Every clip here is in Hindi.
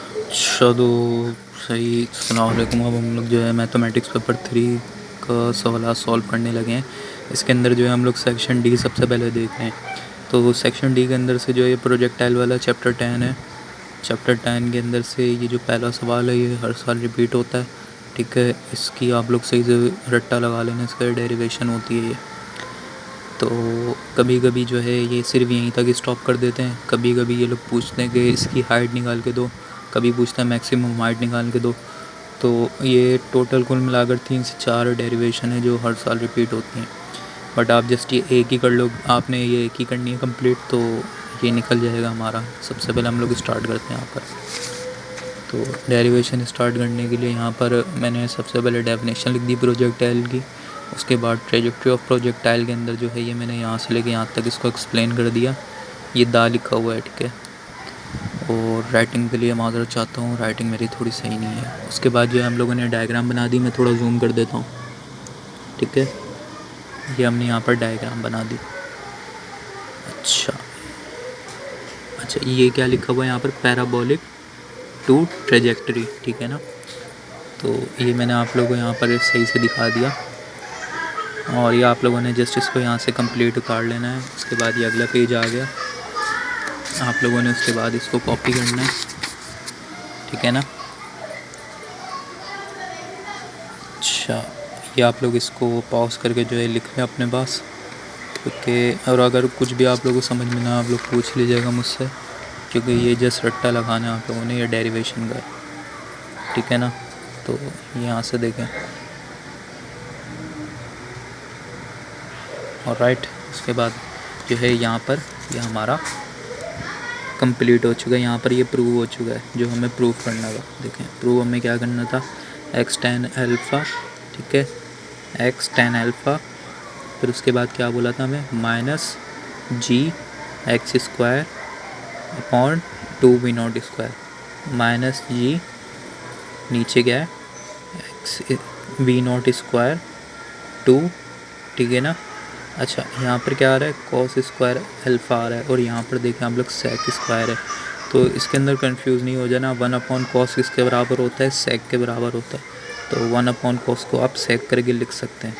अच्छा तो सही। अस्सलाम वालेकुम। अब हम लोग जो है मैथमेटिक्स पेपर 3 का सवाल सॉल्व करने लगे हैं। इसके अंदर जो है हम लोग सेक्शन डी सबसे पहले देख रहे हैं। तो सेक्शन डी के अंदर से जो है ये प्रोजेक्टाइल वाला चैप्टर 10 है। चैप्टर 10 के अंदर से ये जो पहला सवाल है ये हर साल रिपीट होता है। ठीक है, इसकी आप लोग सही से रट्टा लगा लेना, इसका डेरिवेशन होती है ये। तो कभी कभी जो है ये सिर्फ यहीं तक स्टॉप कर देते हैं। कभी कभी ये लोग पूछते हैं कि इसकी हाइट निकाल के दो, कभी पूछते हैं मैक्सिमम हाइट निकाल के दो। तो ये टोटल कुल मिलाकर 3 से 4 डेरिवेशन है जो हर साल रिपीट होती हैं। बट आप जस्ट ये एक ही कर लो, आपने ये एक ही करनी है कंप्लीट, तो ये निकल जाएगा हमारा। सबसे पहले हम लोग स्टार्ट करते हैं यहाँ पर। तो डेरिवेशन स्टार्ट करने के लिए यहाँ पर मैंने सबसे पहले डेफिनेशन लिख दी प्रोजेक्टाइल की। उसके बाद ट्रेजेक्ट्री ऑफ प्रोजेक्टाइल के अंदर जो है ये मैंने यहाँ से लेके यहाँ तक इसको एक्सप्लेन कर दिया। ये दा लिखा हुआ है, ठीक है। और राइटिंग के लिए माज़रत चाहता हूँ, राइटिंग मेरी थोड़ी सही नहीं है। उसके बाद जो है हम लोगों ने डायग्राम बना दी। मैं थोड़ा जूम कर देता हूँ, ठीक है। ये हमने यहाँ पर डायग्राम बना दी। अच्छा अच्छा, ये क्या लिखा हुआ है यहाँ पर? पैराबोलिक टू ट्रेजेक्टरी, ठीक है ना। तो ये मैंने आप लोगों को यहाँ पर सही से दिखा दिया। और ये आप लोगों ने जस्ट इसको यहाँ से कंप्लीट उतार लेना है। उसके बाद ये अगला पेज आ गया। आप लोगों ने उसके बाद इसको कॉपी करना है, ठीक है ना। अच्छा, ये आप लोग इसको पॉज करके जो है लिख लें अपने पास, क्योंकि और अगर कुछ भी आप लोगों को समझ में ना, आप लोग पूछ लीजिएगा मुझसे, क्योंकि ये जस्ट रट्टा लगाना है आप लोगों ने, ये डेरिवेशन का है, ठीक है ना। तो यहाँ से देखें, और राइट। उसके बाद जो है यहाँ पर ये हमारा कंप्लीट हो चुका है। यहाँ पर ये प्रूव हो चुका है जो हमें प्रूव करना था। देखें, प्रूव हमें क्या करना था, एक्स टेन अल्फ़ा, ठीक है, एक्स टेन अल्फ़ा। फिर उसके बाद क्या बोला था हमें, minus G X square upon 2v0 square, minus G नीचे क्या है एक्स v0 स्क्वायर 2, ठीक है ना। अच्छा, यहाँ पर क्या आ रहा है, कॉस स्क्वायर अल्फ़ा आ रहा है, और यहाँ पर देखें आप लोग सेक स्क्वायर है। तो इसके अंदर कंफ्यूज नहीं हो जाना। 1 कॉस किसके बराबर होता है, सेक के बराबर होता है। तो 1 कॉस को आप सेक करके लिख सकते हैं।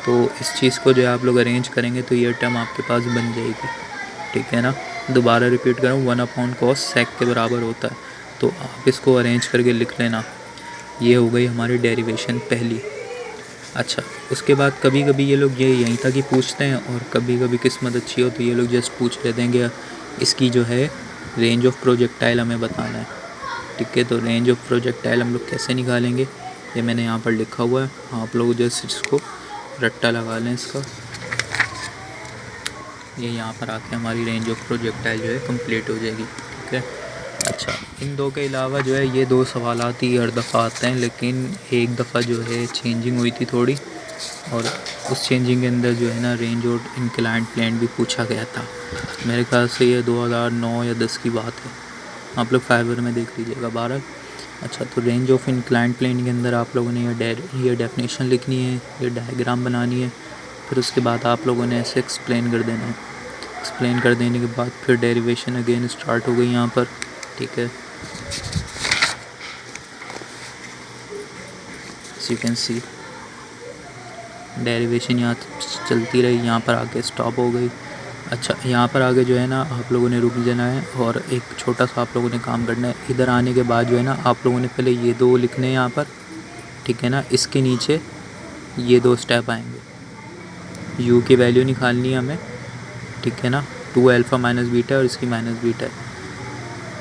तो इस चीज़ को जो है आप लोग अरेंज करेंगे तो ये टर्म आपके पास बन जाएगी, ठीक है ना। दोबारा रिपीट करूँ, 1 कॉस सेक के बराबर होता है। तो आप इसको अरेंज करके लिख लेना। ये हो गई हमारी डेरिवेशन पहली। अच्छा, उसके बाद कभी कभी ये लोग ये यहीं तक ही पूछते हैं, और कभी कभी किस्मत अच्छी हो तो ये लोग जस्ट पूछ लेते हैं कि इसकी जो है रेंज ऑफ प्रोजेक्टाइल हमें बताना है, ठीक है। तो रेंज ऑफ प्रोजेक्टाइल हम लोग कैसे निकालेंगे, ये मैंने यहाँ पर लिखा हुआ है। आप लोग जस्ट इसको रट्टा लगा लें इसका। ये यहाँ पर आके हमारी रेंज ऑफ प्रोजेक्टाइल जो है कंप्लीट हो जाएगी, ठीक है। अच्छा, इन दो के अलावा जो है ये 2 सवालात ही हर दफ़ा आते हैं, लेकिन एक दफ़ा जो है चेंजिंग हुई थी थोड़ी, और उस चेंजिंग के अंदर जो है ना रेंज और इंक्लाइंड प्लेन भी पूछा गया था। मेरे ख्याल से ये 2009 या 10 की बात है। आप लोग फाइबर में देख लीजिएगा 12। अच्छा, तो रेंज ऑफ इंक्लाइंड प्लेन के अंदर आप लोगों ने ये डेफिनेशन लिखनी है, ये डायग्राम बनानी है। फिर उसके बाद आप लोगों ने ऐसे एक्सप्लेन कर देना है। एक्सप्लेन कर देने के बाद फिर डेरिवेशन अगेन स्टार्ट हो गई यहाँ पर, ठीक है। यू कैन सी डेरिवेशन यहाँ चलती रही, यहाँ पर आके स्टॉप हो गई। अच्छा, यहाँ पर आगे जो है ना आप लोगों ने रुक जाना है, और एक छोटा सा आप लोगों ने काम करना है। इधर आने के बाद जो है ना आप लोगों ने पहले ये 2 लिखने हैं यहाँ पर, ठीक है ना। इसके नीचे ये 2 स्टेप आएंगे। यू की वैल्यू निकालनी है हमें, ठीक है ना। 2 अल्फ़ा माइनस बीटा और इसकी माइनस बीटा है,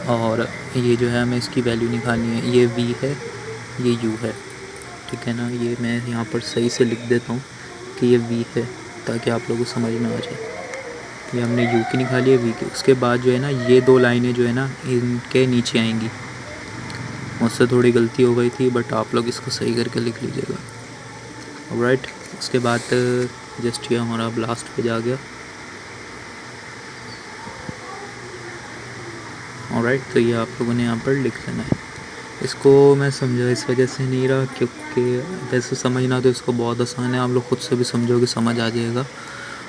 और ये जो है हमें इसकी वैल्यू निकालनी है। ये वी है, ये यू है, ठीक है ना। ये मैं यहाँ पर सही से लिख देता हूँ कि ये वी है, ताकि आप लोगों को समझ में आ जाए। ये हमने यू की निकाली है, वी की। उसके बाद जो है ना ये 2 लाइनें जो है ना इनके नीचे आएंगी। मुझसे थोड़ी गलती हो गई थी, बट आप लोग इसको सही करके लिख लीजिएगा, राइट। उसके बाद जस्ट ये हमारा लास्ट पेज आ गया, ऑलराइट। तो ये आप लोगों ने यहाँ पर लिख लेना है। इसको मैं समझा इस वजह से नहीं रहा क्योंकि वैसे समझना तो इसको बहुत आसान है, आप लोग ख़ुद से भी समझोगे समझ आ जाएगा।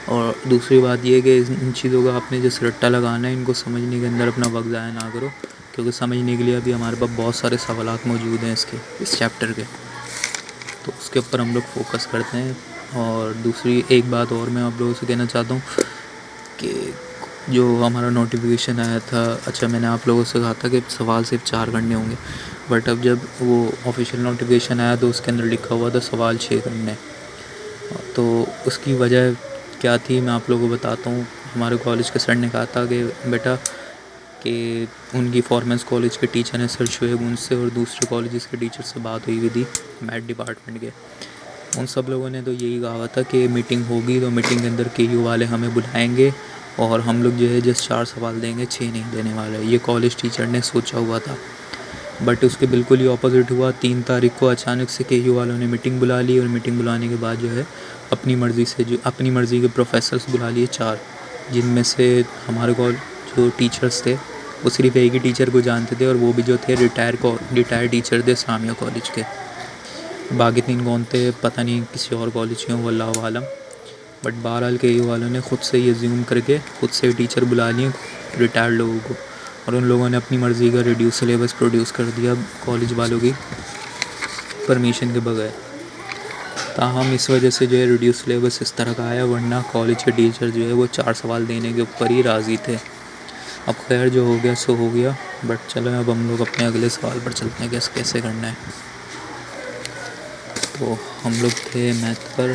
और दूसरी बात ये कि इन चीज़ों का आपने जैसे रट्टा लगाना है, इनको समझने के अंदर अपना वक्त ज़ाया ना करो, क्योंकि समझने के लिए अभी हमारे पास बहुत सारे सवालात मौजूद हैं इस चैप्टर के, तो उसके ऊपर हम लोग फोकस करते हैं। और दूसरी एक बात और मैं आप लोगों से कहना चाहता हूँ कि जो हमारा नोटिफिकेशन आया था, अच्छा मैंने आप लोगों से कहा था कि सवाल सिर्फ 4 करने होंगे, बट अब जब वो ऑफिशियल नोटिफिकेशन आया तो उसके अंदर लिखा हुआ था सवाल 6 करने। तो उसकी वजह क्या थी मैं आप लोगों को बताता हूँ। हमारे कॉलेज के सर ने कहा था कि बेटा कि उनकी फॉर्मेंस कॉलेज के टीचर हैं सर शुएब, उनसे और दूसरे कॉलेज के टीचर से बात हुई थी मैथ डिपार्टमेंट के। उन सब लोगों ने तो यही कहा था कि मीटिंग होगी तो मीटिंग के अंदर KU वाले हमें बुलाएंगे और हम लोग जो है जस्ट 4 सवाल देंगे, 6 नहीं देने वाले, ये कॉलेज टीचर ने सोचा हुआ था। बट उसके बिल्कुल ही ऑपोजिट हुआ। 3 तारीख को अचानक से KU वालों ने मीटिंग बुला ली और मीटिंग बुलाने के बाद जो है अपनी मर्ज़ी के प्रोफेसर्स बुला लिए 4, जिनमें से हमारे जो टीचर्स थे वो सिर्फ एक ही टीचर को जानते थे और वो भी जो थे रिटायर टीचर थे इस्लामिया कॉलेज के। बाकी 3 कौन थे पता नहीं, किसी और कॉलेज के हों वल्लाहु आलम। बट बहरहाल KU वालों ने ख़ुद से ये ज़ूम करके खुद से टीचर बुला लिए रिटायर्ड लोगों को, और उन लोगों ने अपनी मर्ज़ी का रिड्यूस सिलेबस प्रोड्यूस कर दिया कॉलेज वालों की परमिशन के बगैर। ताहम इस वजह से जो है रिड्यूस सिलेबस इस तरह का आया, वरना कॉलेज के टीचर जो है वो 4 सवाल देने के ऊपर ही राज़ी थे। अब खैर जो हो गया सो हो गया, बट चलो अब हम लोग अपने अगले सवाल पर चलते हैं कि कैसे करना है। तो हम लोग थे मैथ कर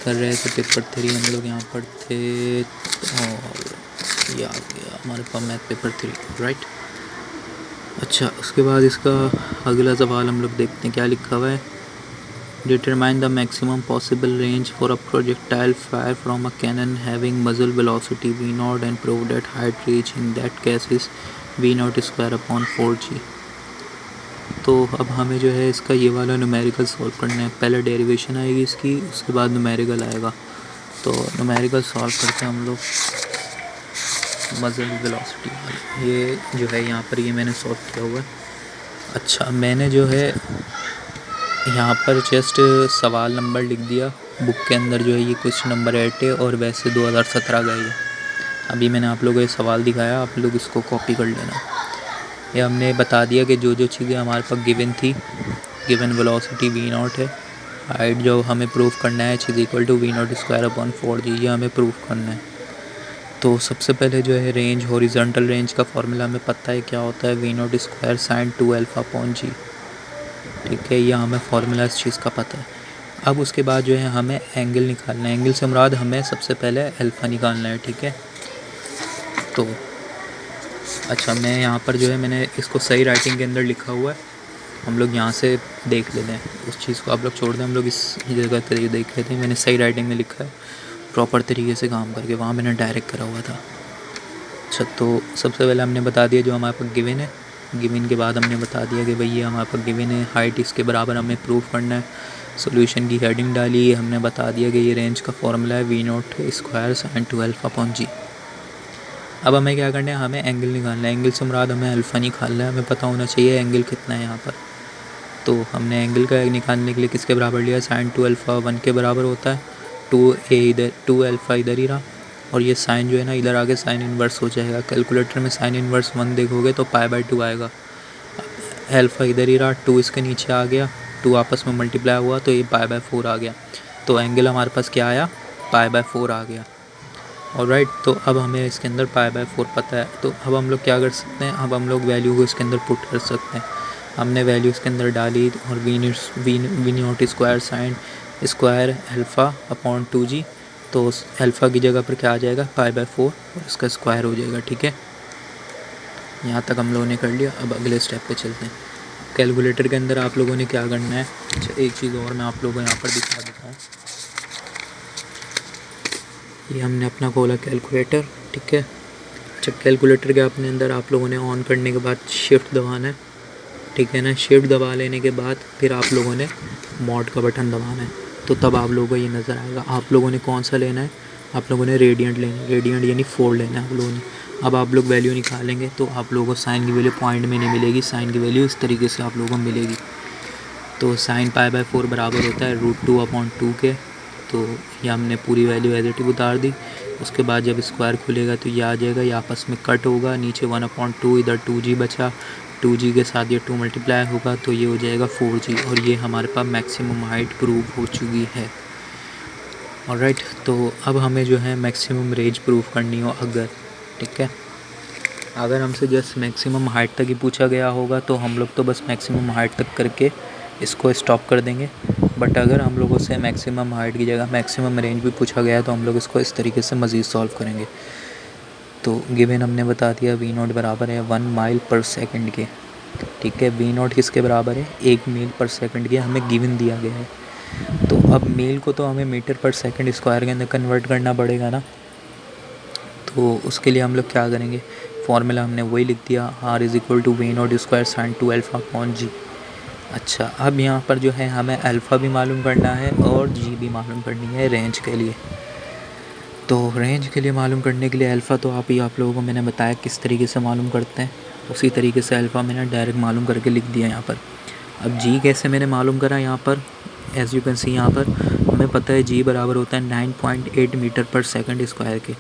रहे थे, पेपर 3 हम लोग यहाँ पर थे, और ये आ गया हमारे पास मैथ पेपर 3 राइट। अच्छा उसके बाद इसका अगला सवाल हम लोग देखते हैं क्या लिखा हुआ है। Determine the maximum possible range for a projectile fire from a cannon having muzzle velocity v0 and prove that height reach in that case is v0² 4g। तो अब हमें जो है इसका ये वाला न्यूमेरिकल सॉल्व करना है। पहले डेरिवेशन आएगी इसकी, उसके बाद न्यूमेरिकल आएगा। तो न्यूमेरिकल सॉल्व करके हम लोग मजल वेलोसिटी वाला ये जो है यहाँ पर ये मैंने सॉल्व किया हुआ है। अच्छा मैंने जो है यहाँ पर जस्ट सवाल नंबर लिख दिया, बुक के अंदर जो है ये क्वेश्चन नंबर 8 है और वैसे 2017 का ही है। अभी मैंने आप लोगों को ये सवाल दिखाया, आप लोग इसको कॉपी कर लेना। ये हमने बता दिया कि जो चीज़ें हमारे पास गिवन थी, गिवन वेलोसिटी v0 है, हाइट जो हमें प्रूफ करना है = v0² 4g, ये हमें प्रूफ करना है। तो सबसे पहले जो है रेंज, हॉरिजॉन्टल रेंज का फॉर्मूला हमें पता है क्या होता है, v0² sin 2α/g। ठीक है, ये हमें फॉर्मूला इस चीज़ का पता है। अब उसके बाद जो है हमें एंगल निकालना है। एंगल से मुराद हमें सबसे पहले अल्फ़ा निकालना है। ठीक है, तो अच्छा मैं यहाँ पर जो है मैंने इसको सही राइटिंग के अंदर लिखा हुआ है, हम लोग यहाँ से देख लेते हैं। उस चीज़ को आप लोग छोड़ दें, हम लोग इस जगह तरीके देख लेते हैं। मैंने सही राइटिंग में लिखा है प्रॉपर तरीके से काम करके, वहाँ मैंने डायरेक्ट करा हुआ था। अच्छा तो सबसे पहले हमने बता दिया जो हमारे पास गिवन है, गिवन के बाद हमने बता दिया कि भाई ये हमारे पास गिवन है, हाइट इसके बराबर हमें प्रूफ करना है। सॉल्यूशन की हेडिंग डाली, हमने बता दिया कि ये रेंज का फॉर्मूला है v0² sin 2α/g। अब हमें क्या करना है, हमें एंगल निकालना है। एंगल से मुराद हमें अल्फ़ा निकालना है, हमें पता होना चाहिए एंगल कितना है यहाँ पर। तो हमने एंगल का निकालने के लिए किसके बराबर लिया, sin 2α 1 के बराबर होता है। 2a इधर, 2α इधर ही रहा, और ये साइन जो है ना इधर आगे साइन इन्वर्स हो जाएगा। कैलकुलेटर में साइन इन्वर्स 1 देखोगे तो π/2 आएगा। अल्फ़ा इधर ही रहा, 2 इसके नीचे आ गया, 2 आपस में मल्टीप्लाई हुआ तो ये π/4 आ गया। तो एंगल हमारे पास क्या आया, π/4 आ गया। और राइट, तो अब हमें इसके अंदर π/4 पता है। तो अब हम लोग क्या कर सकते हैं, अब हम लोग वैल्यू को इसके अंदर पुट कर सकते हैं। हमने वैल्यू इसके अंदर डाली और v0² sin स्क्वायर α/2g, तो अल्फ़ा की जगह पर क्या आ जाएगा π/4 और इसका स्क्वायर हो जाएगा। ठीक है, यहाँ तक हम लोगों ने कर लिया। अब अगले स्टेप पे चलते हैं। कैलकुलेटर के अंदर आप लोगों ने क्या करना है, अच्छा एक चीज़ और मैं आप लोगों को यहाँ पर दिखा देता हूँ। ये हमने अपना खोला कैलकुलेटर। ठीक है, अच्छा कैलकुलेटर के अपने अंदर आप लोगों ने ऑन करने के बाद शिफ्ट दबाना है। ठीक है ना, शिफ्ट दबा लेने के बाद फिर आप लोगों ने मॉड का बटन दबाना है, तो तब आप लोगों को ये नज़र आएगा। आप लोगों ने कौन सा लेना है, आप लोगों ने रेडियंट लेना है, रेडियंट यानी 4 लेना है आप लोगों ने। अब आप लोग वैल्यू निकालेंगे तो आप लोगों को साइन की वैल्यू पॉइंट में नहीं मिलेगी, साइन की वैल्यू इस तरीके से आप लोगों को मिलेगी। तो साइन π/4 बराबर होता है √2/2 के। तो ये हमने पूरी वैल्यू एज इट इज़ उतार दी। उसके बाद जब स्क्वायर खुलेगा तो ये आ जाएगा, ये आपस में कट होगा, नीचे 1/2, इधर 2g बचा, 2g के साथ ये 2 मल्टीप्लाई होगा तो ये हो जाएगा 4g, और ये हमारे पास मैक्सिमम हाइट प्रूव हो चुकी है। ऑलराइट, तो अब हमें जो है मैक्सिमम रेंज प्रूव करनी हो अगर, ठीक है, अगर हमसे जस्ट मैक्सिमम हाइट तक ही पूछा गया होगा तो हम लोग तो बस मैक्सिमम हाइट तक करके इसको स्टॉप कर देंगे। बट अगर हम लोगों से मैक्सिमम हाइट की जगह मैक्सिमम रेंज भी पूछा गया है तो हम लोग इसको इस तरीके से मज़ीद सॉल्व करेंगे। तो गिवन हमने बता दिया v0 बराबर है 1 माइल पर सेकंड के, ठीक है। v0 किसके बराबर है, 1 मील पर सेकंड के हमें गिवन दिया गया है। तो अब मील को तो हमें मीटर पर सेकंड स्क्वायर के अंदर कन्वर्ट करना पड़ेगा ना, तो उसके लिए हम लोग क्या करेंगे, फॉर्मूला हमने वही लिख दिया, r is equal to v0 square sine 2 alpha upon g। अच्छा, अब यहाँ पर जो है हमें अल्फ़ा भी मालूम करना है और g भी मालूम करनी है रेंज के लिए। तो रेंज के लिए मालूम करने के लिए अल्फ़ा तो आप लोगों को मैंने बताया किस तरीके से मालूम करते हैं, उसी तरीके से अल्फ़ा मैंने डायरेक्ट मालूम करके लिख दिया यहाँ पर। अब g कैसे मैंने मालूम करा, यहाँ पर एज़ यू कैन सी यहाँ पर हमें पता है g बराबर होता है 9.8 मीटर पर सेकंड स्क्वायर के।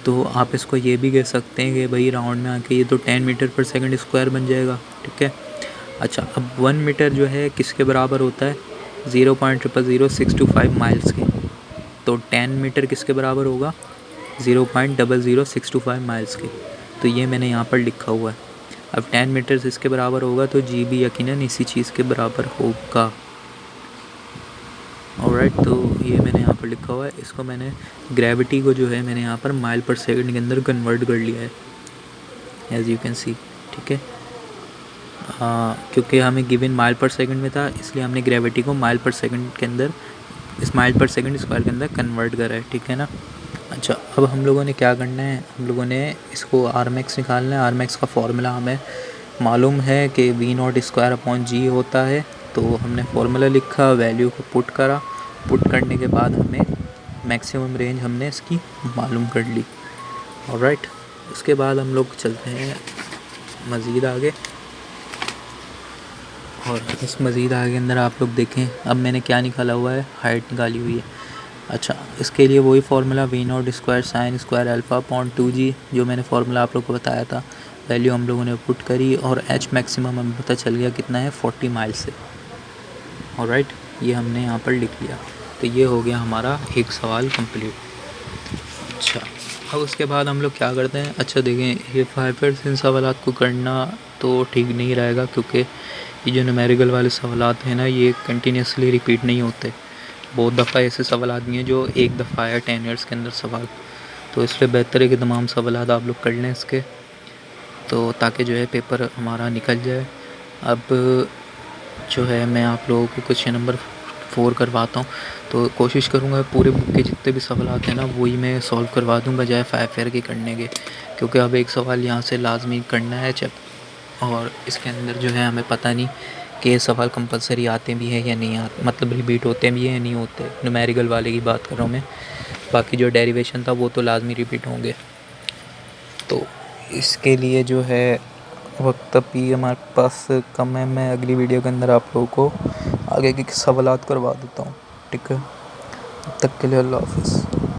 तो आप इसको ये भी कह सकते हैं कि भाई राउंड में आके ये तो 10 मीटर पर सेकंड स्क्वायर बन जाएगा, ठीक है। अच्छा, अब 1 मीटर जो है किसके बराबर होता है, 0.00625 माइल्स के। तो 10 मीटर किसके बराबर होगा, 0.00625 माइल्स के। तो ये मैंने यहाँ पर लिखा हुआ है। अब 10 मीटर इसके बराबर होगा तो जी भी यकीनन इसी चीज़ के बराबर होगा। ऑलराइट, तो ये मैंने यहाँ पर लिखा हुआ है, इसको मैंने ग्रेविटी को जो है मैंने यहाँ पर माइल पर सेकंड के अंदर कन्वर्ट कर लिया है, एज़ यू कैन सी, ठीक है। क्योंकि हमें गिवन माइल पर सेकंड में था इसलिए हमने ग्रेविटी को माइल पर सेकंड के अंदर, इस माइल पर सेकंड स्क्वायर के अंदर कन्वर्ट करा है, ठीक है ना। अच्छा, अब हम लोगों ने क्या करना है, हम लोगों ने इसको आर मैक्स निकालना है। आर मैक्स का फॉर्मूला हमें मालूम है कि v0 स्क्वायर अपॉन g होता है। तो हमने फार्मूला लिखा, वैल्यू को पुट करा, पुट करने के बाद हमें मैक्सिमम रेंज हमने इसकी मालूम कर ली। ऑलराइट, उसके बाद हम लोग चलते हैं मज़ीद आगे, और इस मज़ीद आगे अंदर आप लोग देखें अब मैंने क्या निकाला हुआ है, हाइट निकाली हुई है। अच्छा, इसके लिए वही formula v0 square sine square alpha upon 2g, जो मैंने फार्मूला आप लोग को बताया था, वैल्यू हम लोगों ने पुट करी और h मैक्सिमम हमें पता चल गया कितना है, 40 माइल से। ऑलराइट, ये हमने यहाँ पर लिख लिया। तो ये हो गया हमारा एक सवाल कंप्लीट। अच्छा, अब उसके बाद हम लोग क्या करते हैं, अच्छा देखें, ये 5% सवाल को करना तो ठीक नहीं रहेगा, क्योंकि ये जो न्यूमेरिकल वाले सवाल हैं ना, ये कंटिन्यूसली रिपीट नहीं होते। बहुत दफ़ा ऐसे सवाल आदमी हैं जो एक दफ़ा आया 10 ईयर्स के अंदर सवाल, तो इसलिए बेहतर है कि तमाम सवाल आप लोग कर लें इसके, तो ताकि जो है पेपर हमारा निकल जाए। अब जो है मैं आप लोगों को क्वेश्चन नंबर 4 करवाता हूँ, तो कोशिश करूँगा पूरे बुक के जितने भी सवाल आते हैं ना वही मैं सॉल्व करवा दूँ बजाय 5 ईयर के करने के, क्योंकि अब एक सवाल यहाँ से लाजमी करना है और इसके अंदर जो है हमें पता नहीं कि ये सवाल कंपलसरी आते भी हैं या नहीं आते, मतलब रिपीट होते भी हैं या नहीं होते। न्यूमेरिकल वाले की बात कर रहा हूँ मैं, बाकी जो डेरिवेशन था वो तो लाजमी रिपीट होंगे। तो इसके लिए जो है वक्त अभी हमारे पास कम है, मैं अगली वीडियो के अंदर आप लोगों को आगे के सवालात करवा देता हूँ, ठीक है। तब तक के लिए अल्लाह हाफ़िज़।